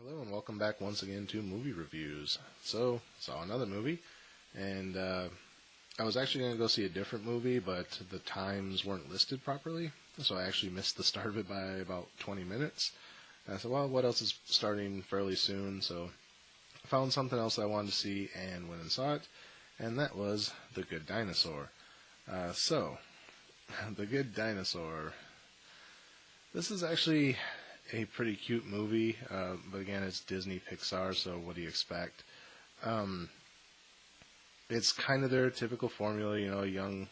Hello and welcome back once again to movie reviews. So, saw another movie, and I was actually going to go see a different movie, but the times weren't listed properly, so I actually missed the start of it by about 20 minutes. And I said, well, what else is starting fairly soon? So I found something else I wanted to see and went and saw it, and that was The Good Dinosaur. The Good Dinosaur. This is actually a pretty cute movie, but again, it's Disney Pixar, so what do you expect? It's kind of their typical formula, a young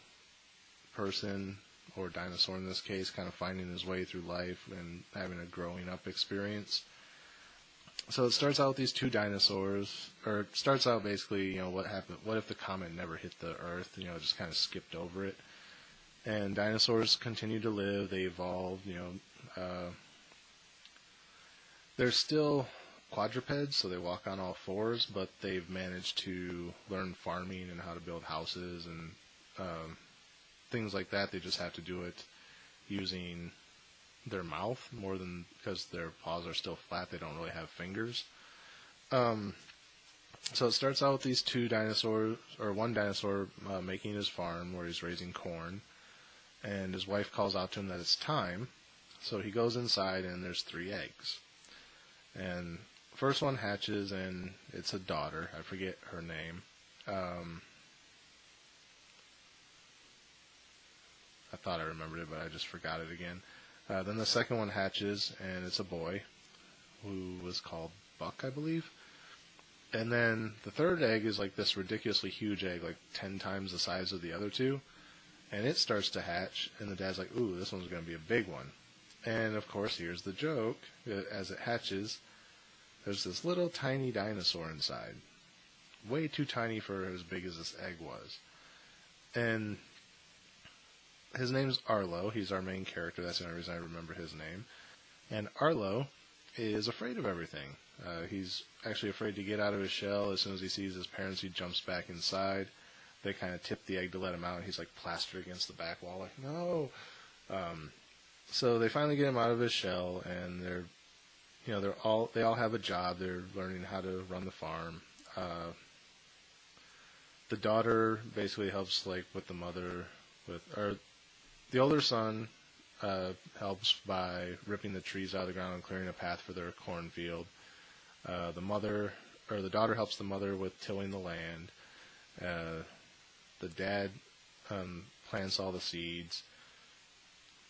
person, or dinosaur in this case, kind of finding his way through life and having a growing up experience. So it starts out with these two dinosaurs, or it starts out basically, what happened, what if the comet never hit the Earth, just kind of skipped over it. And dinosaurs continue to live, they evolve, they're still quadrupeds, so they walk on all fours, but they've managed to learn farming and how to build houses and things like that. They just have to do it using their mouth more than because their paws are still flat. They don't really have fingers. So it starts out with these two dinosaurs, or one dinosaur making his farm where he's raising corn, and his wife calls out to him that it's time. So he goes inside, and there's 3 eggs. And first one hatches, and it's a daughter. I forget her name. I thought I remembered it, but I just forgot it again. Then the second one hatches, and it's a boy, who was called Buck, I believe. And then the third egg is like this ridiculously huge egg, like 10 times the size of the other two. And it starts to hatch, and the dad's like, ooh, this one's going to be a big one. And, of course, here's the joke. As it hatches, there's this little tiny dinosaur inside. Way too tiny for as big as this egg was. And his name's Arlo. He's our main character. That's the only reason I remember his name. And Arlo is afraid of everything. He's actually afraid to get out of his shell. As soon as he sees his parents, he jumps back inside. They kind of tip the egg to let him out. He's like plastered against the back wall, like, no. So they finally get him out of his shell, and they all have a job. They're learning how to run the farm. The daughter basically helps with the mother or the older son helps by ripping the trees out of the ground and clearing a path for their cornfield. The daughter helps the mother with tilling the land. The dad plants all the seeds.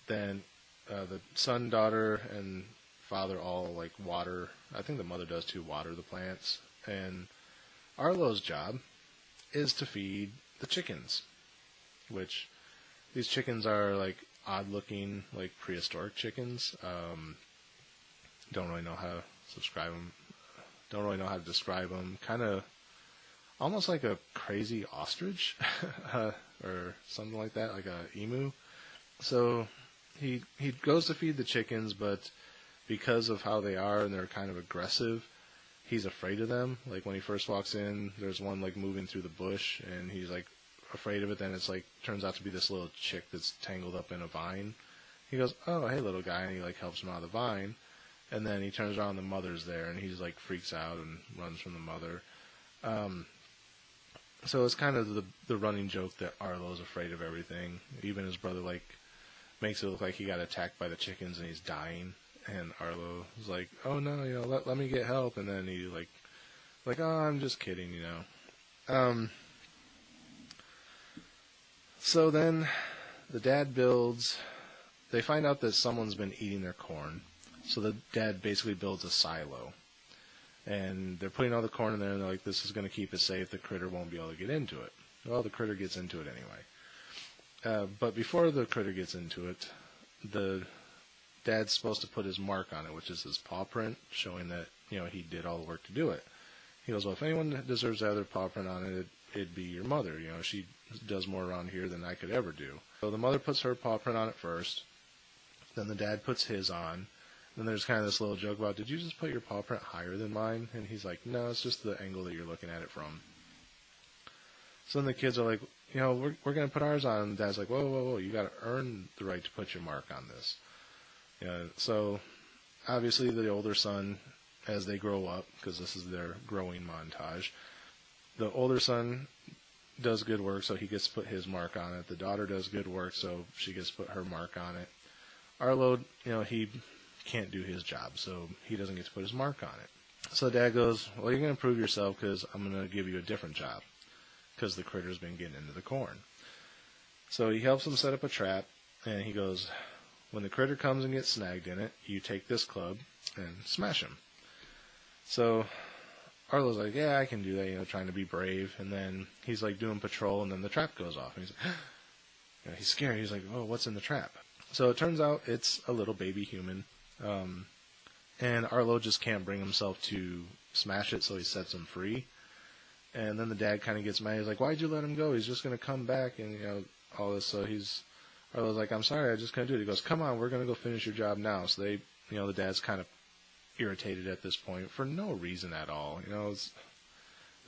Then the son, daughter, and father all water. I think the mother does too, water the plants. And Arlo's job is to feed the chickens, which these chickens are odd-looking, prehistoric chickens. Don't really know how to describe them. Don't really know how to describe them. Kind of almost like a crazy ostrich, or something like that, like a emu. So he goes to feed the chickens, but because of how they are and they're kind of aggressive, he's afraid of them. Like when he first walks in, there's one moving through the bush, and he's afraid of it. Then it's turns out to be this little chick that's tangled up in a vine. He goes, "Oh, hey, little guy," and he helps him out of the vine. And then he turns around, the mother's there, and he's freaks out and runs from the mother. So it's kind of the running joke that Arlo's afraid of everything. Even his brother makes it look like he got attacked by the chickens and he's dying. And Arlo is like, "Oh no, let me get help." And then he "Oh, I'm just kidding, So then the dad builds. They find out that someone's been eating their corn. So the dad basically builds a silo. And they're putting all the corn in there, and they're like, this is going to keep it safe. The critter won't be able to get into it. Well, the critter gets into it anyway. But before the critter gets into it, the dad's supposed to put his mark on it, which is his paw print, showing that, he did all the work to do it. He goes, well, if anyone deserves that other paw print on it, it'd be your mother. She does more around here than I could ever do. So the mother puts her paw print on it first. Then the dad puts his on. Then there's kind of this little joke about, did you just put your paw print higher than mine? And he's like, no, it's just the angle that you're looking at it from. So then the kids are like, we're going to put ours on. And the dad's like, whoa, you got to earn the right to put your mark on this. So obviously the older son as they grow up, because this is their growing montage. The older son does good work, so he gets to put his mark on it. The daughter does good work, so she gets to put her mark on it. Arlo, he can't do his job, so he doesn't get to put his mark on it. So Dad goes, well, you're going to prove yourself because I'm going to give you a different job because the critter's been getting into the corn. So he helps him set up a trap, and he goes, when the critter comes and gets snagged in it, you take this club and smash him. So Arlo's like, yeah, I can do that, trying to be brave. And then he's like doing patrol, and then the trap goes off. And he's like, he's scared. He's like, oh, what's in the trap? So it turns out it's a little baby human. And Arlo just can't bring himself to smash it, so he sets him free. And then the dad kind of gets mad. He's like, why'd you let him go? He's just going to come back and, all this. So Arlo's like, I'm sorry, I just couldn't do it. He goes, come on, we're going to go finish your job now. So they, the dad's kind of irritated at this point for no reason at all.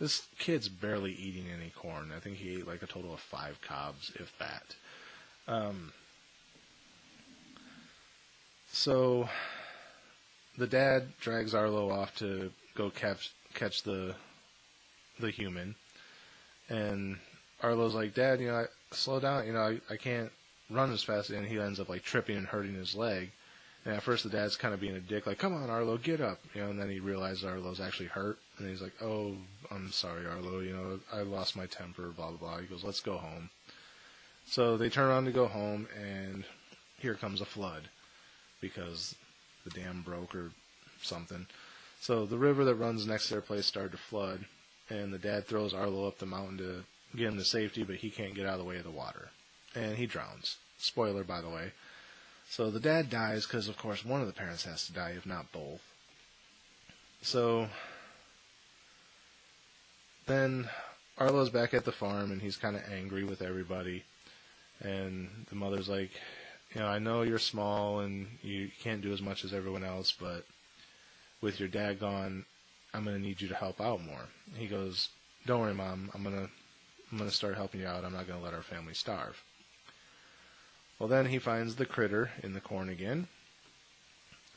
This kid's barely eating any corn. I think he ate like a total of 5 cobs, if that. So the dad drags Arlo off to go catch the human, and Arlo's like, Dad, slow down. I can't run as fast, and he ends up like tripping and hurting his leg. And at first the dad's kind of being a dick, like, come on, Arlo, get up. And then he realizes Arlo's actually hurt, and he's like, oh, I'm sorry, Arlo. I lost my temper, blah, blah, blah. He goes, let's go home. So they turn around to go home, and here comes a flood because the dam broke or something. So the river that runs next to their place started to flood, and the dad throws Arlo up the mountain to get him to safety, but he can't get out of the way of the water. And he drowns. Spoiler, by the way. So the dad dies because, of course, one of the parents has to die, if not both. So then Arlo's back at the farm, and he's kind of angry with everybody. And the mother's like, I know you're small and you can't do as much as everyone else, but with your dad gone, I'm going to need you to help out more. He goes, don't worry, Mom. I'm going to start helping you out. I'm not going to let our family starve. Well, then he finds the critter in the corn again.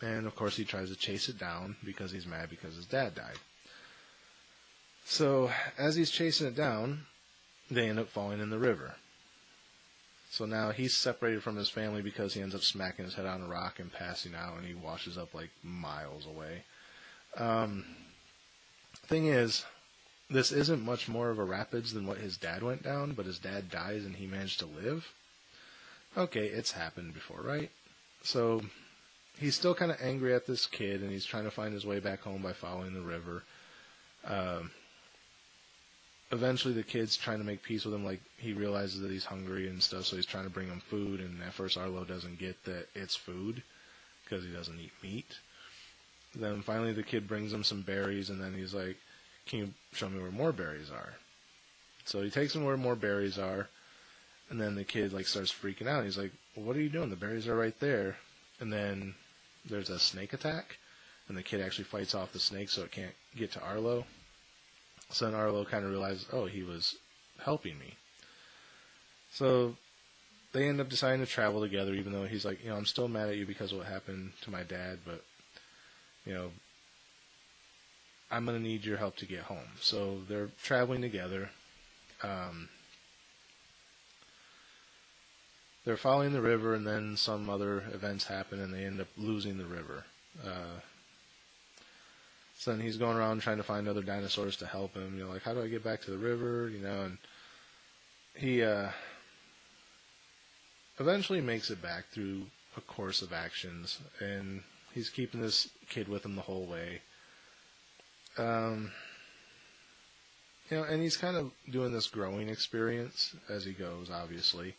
And, of course, he tries to chase it down because he's mad because his dad died. So as he's chasing it down, they end up falling in the river. So now he's separated from his family because he ends up smacking his head on a rock and passing out, and he washes up like miles away. Thing is, this isn't much more of a rapids than what his dad went down, but his dad dies and he managed to live. Okay, it's happened before, right? So he's still kind of angry at this kid, and he's trying to find his way back home by following the river. Eventually the kid's trying to make peace with him, like he realizes that he's hungry and stuff, so he's trying to bring him food, and at first Arlo doesn't get that it's food because he doesn't eat meat. Then finally the kid brings him some berries, and then he's like, can you show me where more berries are? So he takes him where more berries are, and then the kid like starts freaking out. He's like, well, what are you doing? The berries are right there. And then there's a snake attack, and the kid actually fights off the snake so it can't get to Arlo. So then Arlo kind of realizes, oh, he was helping me. So they end up deciding to travel together, even though he's like, I'm still mad at you because of what happened to my dad, but, I'm going to need your help to get home. So they're traveling together. They're following the river, and then some other events happen, and they end up losing the river. So then he's going around trying to find other dinosaurs to help him. Like, how do I get back to the river? And he eventually makes it back through a course of actions, and he's keeping this kid with him the whole way. And he's kind of doing this growing experience as he goes, obviously.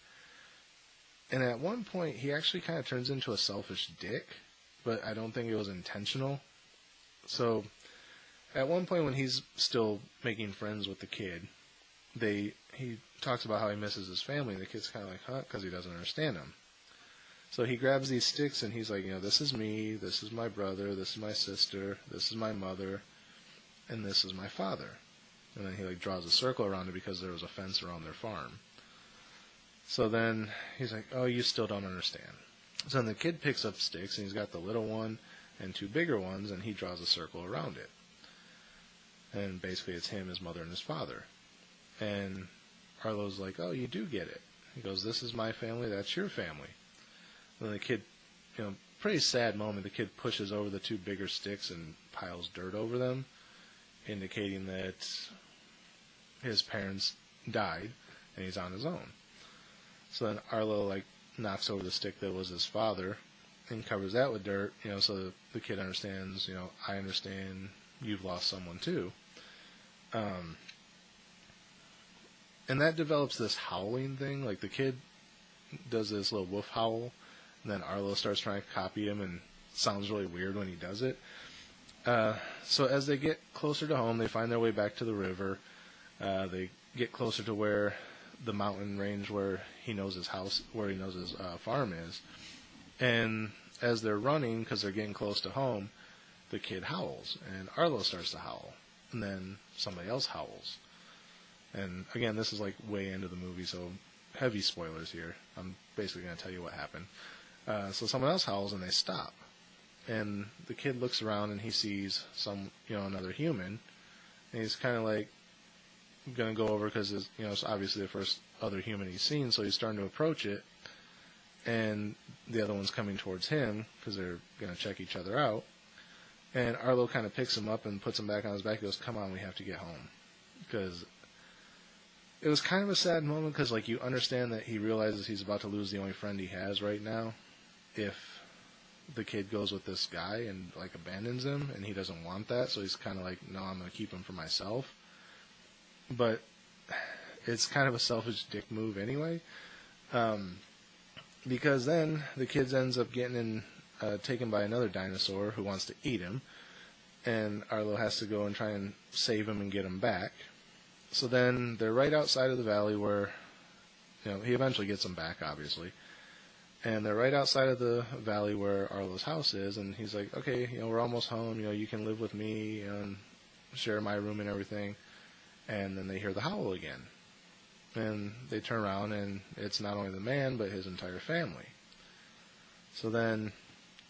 And at one point, he actually kind of turns into a selfish dick, but I don't think it was intentional. So, at one point when he's still making friends with the kid, he talks about how he misses his family, and the kid's kind of like, huh, because he doesn't understand him. So he grabs these sticks, and he's like, this is me, this is my brother, this is my sister, this is my mother, and this is my father. And then he like draws a circle around it because there was a fence around their farm. So then he's like, oh, you still don't understand. So then the kid picks up sticks, and he's got the little one, and 2 bigger ones, and he draws a circle around it. And basically it's him, his mother, and his father. And Arlo's like, oh, you do get it. He goes, this is my family, that's your family. And the kid, pretty sad moment, the kid pushes over the 2 bigger sticks and piles dirt over them, indicating that his parents died and he's on his own. So then Arlo knocks over the stick that was his father and covers that with dirt, so the kid understands, I understand you've lost someone too. And that develops this howling thing. Like, the kid does this little wolf howl, and then Arlo starts trying to copy him, and it sounds really weird when he does it. So as they get closer to home, they find their way back to the river. They get closer to where the mountain range where he knows his house, where he knows his farm is. And as they're running, because they're getting close to home, the kid howls, and Arlo starts to howl, and then somebody else howls. And again, this is way into the movie, so heavy spoilers here. I'm basically going to tell you what happened. So someone else howls, and they stop. And the kid looks around, and he sees another human, and he's kind of going to go over because it's obviously the first other human he's seen, so he's starting to approach it, and the other one's coming towards him because they're going to check each other out. And Arlo kind of picks him up and puts him back on his back. He goes, come on, we have to get home. Because it was kind of a sad moment because, you understand that he realizes he's about to lose the only friend he has right now if the kid goes with this guy and, abandons him, and he doesn't want that. So he's kind of no, I'm going to keep him for myself. But it's kind of a selfish dick move anyway. Because then the kid ends up getting taken by another dinosaur who wants to eat him, and Arlo has to go and try and save him and get him back. So then they're right outside of the valley where, he eventually gets him back, obviously, and they're right outside of the valley where Arlo's house is, and he's like, okay, we're almost home, you can live with me and share my room and everything. And then they hear the howl again, and they turn around, and it's not only the man, but his entire family. So then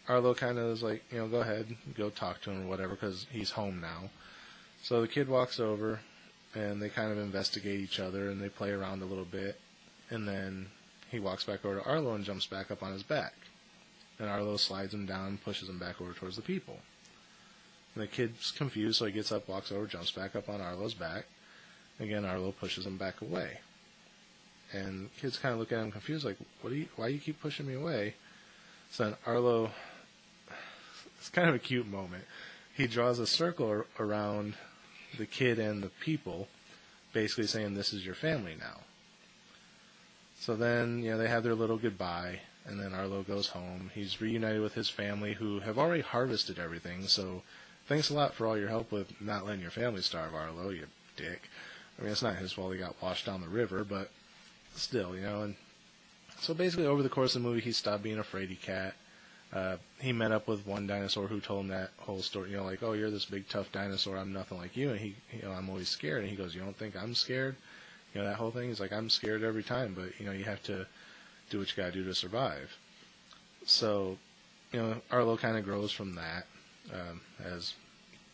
Arlo kind of is like, go ahead, go talk to him or whatever, because he's home now. So the kid walks over, and they kind of investigate each other, and they play around a little bit, and then he walks back over to Arlo and jumps back up on his back. And Arlo slides him down and pushes him back over towards the people. And the kid's confused, so he gets up, walks over, jumps back up on Arlo's back. Again, Arlo pushes him back away. And kids kind of look at him confused, why do you keep pushing me away? So then Arlo, it's kind of a cute moment. He draws a circle around the kid and the people, basically saying, this is your family now. So then, they have their little goodbye, and then Arlo goes home. He's reunited with his family, who have already harvested everything, so thanks a lot for all your help with not letting your family starve, Arlo, you dick. I mean, it's not his fault he got washed down the river, but still, and so basically over the course of the movie, he stopped being a fraidy cat. He met up with one dinosaur who told him that whole story, oh, you're this big tough dinosaur, I'm nothing like you, and he, I'm always scared, and he goes, you don't think I'm scared? That whole thing, he's like, I'm scared every time, but, you have to do what you gotta do to survive. So, Arlo kind of grows from that, as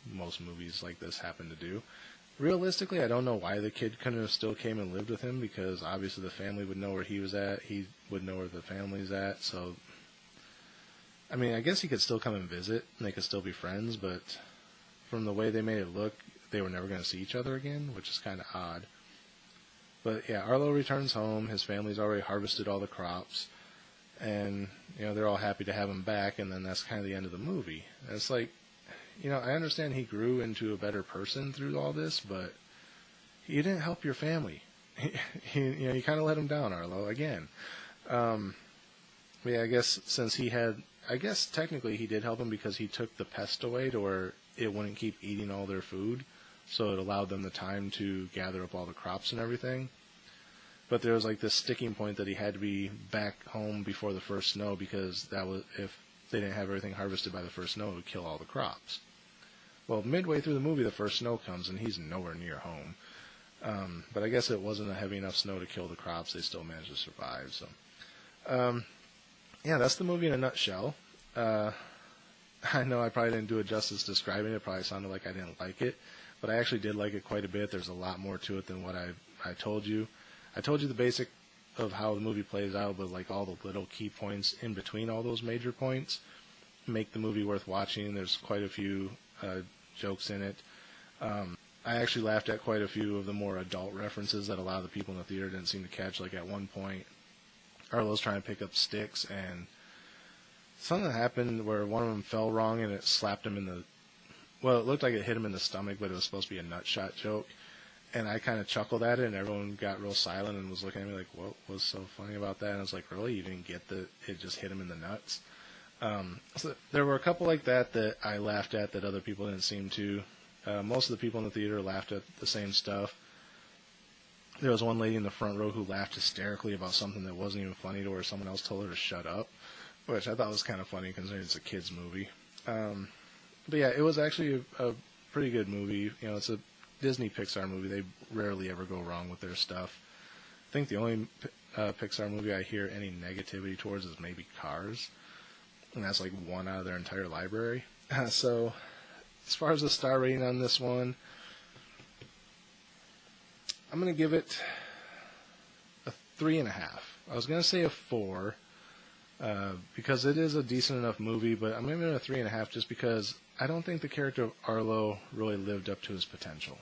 most movies like this happen to do. Realistically, I don't know why the kid couldn't have still came and lived with him, because obviously the family would know where he was at, he would know where the family's at, so, I mean, I guess he could still come and visit, and they could still be friends, but from the way they made it look, they were never going to see each other again, which is kind of odd. But yeah, Arlo returns home, his family's already harvested all the crops, and, they're all happy to have him back, and then that's kind of the end of the movie. And it's like, I understand he grew into a better person through all this, but you didn't help your family. You kind of let him down, Arlo, again. Yeah, I guess since I guess technically he did help him because he took the pest away to where it wouldn't keep eating all their food, so it allowed them the time to gather up all the crops and everything. But there was this sticking point that he had to be back home before the first snow, because that was, if they didn't have everything harvested by the first snow, it would kill all the crops. Well, midway through the movie, the first snow comes, and he's nowhere near home. But I guess it wasn't a heavy enough snow to kill the crops. They still managed to survive. So, yeah, that's the movie in a nutshell. I know I probably didn't do it justice describing it. It probably sounded like I didn't like it, but I actually did like it quite a bit. There's a lot more to it than what I told you. I told you the basic of how the movie plays out, but like all the little key points in between all those major points make the movie worth watching. There's quite a few jokes in it. I actually laughed at quite a few of the more adult references that a lot of the people in the theater didn't seem to catch. Like at one point, Arlo's trying to pick up sticks, and something happened where one of them fell wrong and it slapped him in the... Well, it looked like it hit him in the stomach, but it was supposed to be a nut shot joke. And I kind of chuckled at it, and everyone got real silent and was looking at me like, what was so funny about that? And I was like, really? You didn't get that it just hit him in the nuts? So there were a couple like that that I laughed at that other people didn't seem to. Most of the people in the theater laughed at the same stuff. There was one lady in the front row who laughed hysterically about something that wasn't even funny to her. Someone else told her to shut up, which I thought was kind of funny considering it's a kid's movie. But yeah, it was actually a pretty good movie. You know, it's a Disney Pixar movie. They rarely ever go wrong with their stuff. I think the only Pixar movie I hear any negativity towards is maybe Cars, and that's like one out of their entire library. So as far as the star rating on this one, I'm going to give it a 3.5. I was going to say a 4 because it is a decent enough movie, but I'm giving it a 3.5 just because I don't think the character of Arlo really lived up to his potential.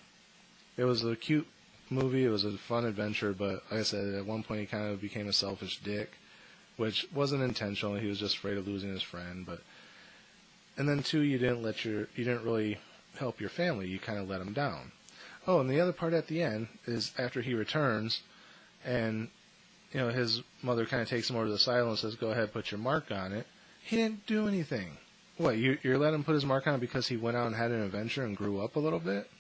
It was a cute movie. It was a fun adventure, but like I said, at one point he kind of became a selfish dick, which wasn't intentional. He was just afraid of losing his friend. And then two, you didn't really help your family. You kind of let them down. Oh, and the other part at the end is after he returns, and you know his mother kind of takes him over to the side and says, "Go ahead, put your mark on it." He didn't do anything. What, you're letting him put his mark on it because he went out and had an adventure and grew up a little bit?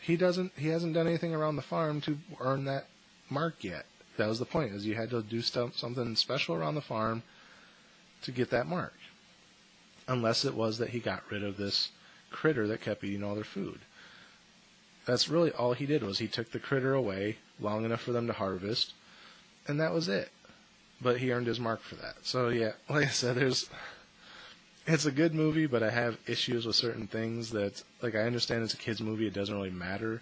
He hasn't done anything around the farm to earn that mark yet. That was the point, is you had to do something special around the farm to get that mark. Unless it was that he got rid of this critter that kept eating all their food. That's really all he did, was he took the critter away long enough for them to harvest, and that was it. But he earned his mark for that. So yeah, like I said, it's a good movie, but I have issues with certain things that, like, I understand it's a kid's movie, it doesn't really matter,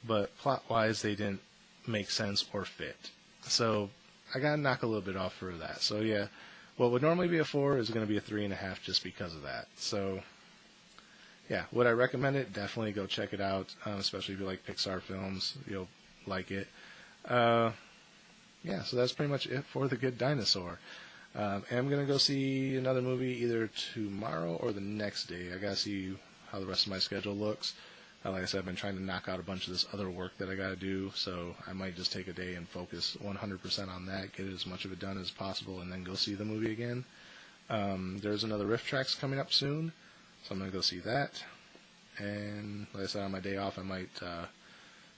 but plot-wise, they didn't make sense or fit. So I gotta knock a little bit off for that. So yeah, what would normally be a 4 is going to be a 3.5 just because of that. So yeah, would I recommend it? Definitely go check it out, especially if you like Pixar films. You'll like it. Yeah, so that's pretty much it for The Good Dinosaur. I'm going to go see another movie either tomorrow or the next day. I got to see how the rest of my schedule looks. Like I said, I've been trying to knock out a bunch of this other work that I got to do, so I might just take a day and focus 100% on that, get as much of it done as possible, and then go see the movie again. There's another Riff Tracks coming up soon, so I'm going to go see that. And like I said, on my day off, I might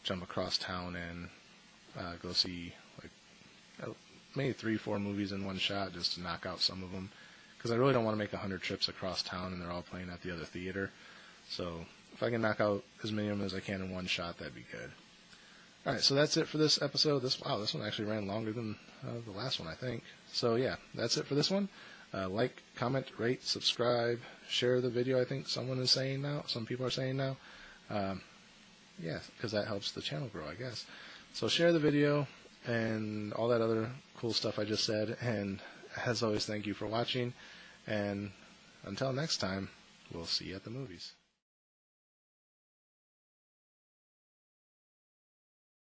jump across town and go see like maybe 3-4 movies in one shot just to knock out some of them, because I really don't want to make 100 trips across town and they're all playing at the other theater. So if I can knock out as many of them as I can in one shot, that'd be good. Alright, so that's it for this episode. This one actually ran longer than the last one, I think. So yeah, that's it for this one. Like, comment, rate, subscribe, share the video, I think someone is saying now. Some people are saying now. Yeah, because that helps the channel grow, I guess. So share the video and all that other cool stuff I just said. And as always, thank you for watching. And until next time, we'll see you at the movies.